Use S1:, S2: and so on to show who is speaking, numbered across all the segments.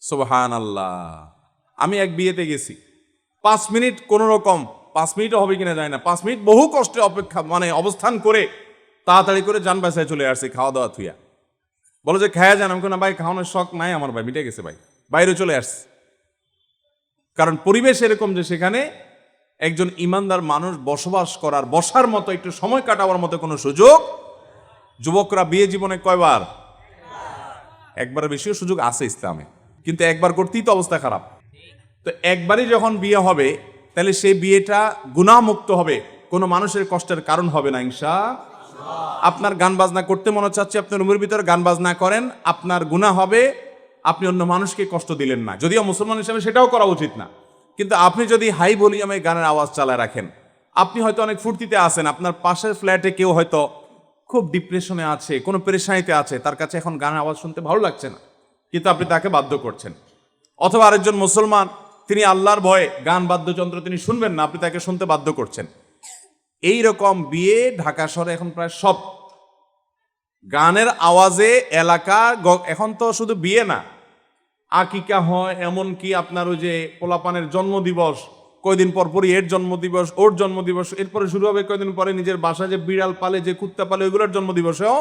S1: সুবহানাল্লাহ। আমি এক বিয়েতে গেছি, 5 মিনিট কোনো রকম, 5 মিনিটও হবে কিনা যায় না, 5 মিনিট বহু কষ্টে অপেক্ষা অবস্থান করে তাড়াতাড়ি করে যান বাসায় চলে আসছি খাওয়া দাওয়া থুইয়া। বলো যে খায়া যান, আমি না ভাই খাওয়ানোর শখ নাই আমার, ভাই মিটে গেছে ভাই, বাইরে চলে আসছি। কারণ পরিবেশ এরকম যে সেখানে একজন ইমানদার মানুষ বসবাস করার, বসার মতো, একটু সময় কাটাবার মতো কোনো সুযোগ। যুবকরা বিয়ে জীবনে কয়বার? একবার বেশিও সুযোগ আছে ইসলামে, কিন্তু একবার করতেই তো অবস্থা খারাপ। তো একবারই যখন বিয়ে হবে তাহলে সেই বিয়েটা গুনাহমুক্ত হবে, কোনো মানুষের কষ্টের কারণ হবে না ইনশাআল্লাহ। আপনার গান বাজনা করতে মনে চাচ্ছে, আপনি রুমের ভিতরে গান বাজনা করেন, আপনার গুনাহ হবে, আপনি অন্য মানুষকে কষ্ট দিলেন না। যদিও মুসলমান হিসেবে সেটাও করা উচিত না, কিন্তু আপনি যদি হাই ভলিউমে গানের আওয়াজ চালায় রাখেন, আপনি হয়তো অনেক ফুর্তিতে আছেন, আপনার পাশের ফ্ল্যাটে কেউ হয়তো খুব ডিপ্রেশনে আছে, কোনো পেরেশানিতে আছে, তার কাছে এখন গানের আওয়াজ শুনতে ভালো লাগছে না, কিন্তু আপনি তাকে বাধ্য করছেন। অথবা আরেকজন মুসলমান, তিনি আল্লাহর ভয়ে গান বাদ্যযন্ত্র তিনি শুনবেন না, আপনি তাকে শুনতে বাধ্য করছেন। এই রকম বিয়ে ঢাকা শহরে এখন প্রায় সব গানের আওয়াজে এলাকা। এখন তো শুধু বিয়ে না, আকিকা হয়, এমনকি আপনার ওই যে পোলাপানের জন্মদিবস, কয়দিন পর পরই এর জন্মদিবস, ওর জন্মদিবস, এরপরে শুরু হবে কয়দিন পরে নিজের বাসায় যে বিড়াল পালে, যে কুত্তা পালে, ওইগুলোর জন্মদিবসেও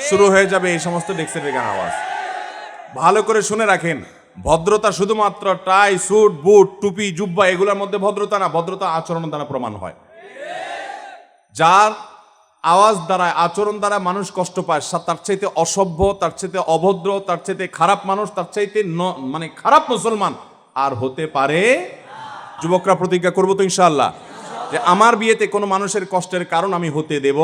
S1: শুরু হয়ে যাবে এই সমস্ত ডেক্সের গান আওয়াজ। ভালো করে শুনে রাখেন, ভদ্রতা শুধুমাত্র টাই, স্যুট, বুট, টুপি, জুব্বা এগুলোর মধ্যে ভদ্রতা না, ভদ্রতা আচরণ দ্বারা প্রমাণ হয়। যার আওয়াজ দ্বারা, আচরণ দ্বারা মানুষ কষ্ট পায়, তার চাইতে অসভ্য, তার চাইতে অভদ্র, তার চাইতে খারাপ মানুষ, তার চাইতে খারাপ মুসলমান আর হতে পারে। যুবকরা প্রতিজ্ঞা করবো তো ইনশাআল্লাহ যে আমার বিয়েতে কোনো মানুষের কষ্টের কারণ আমি হতে দেব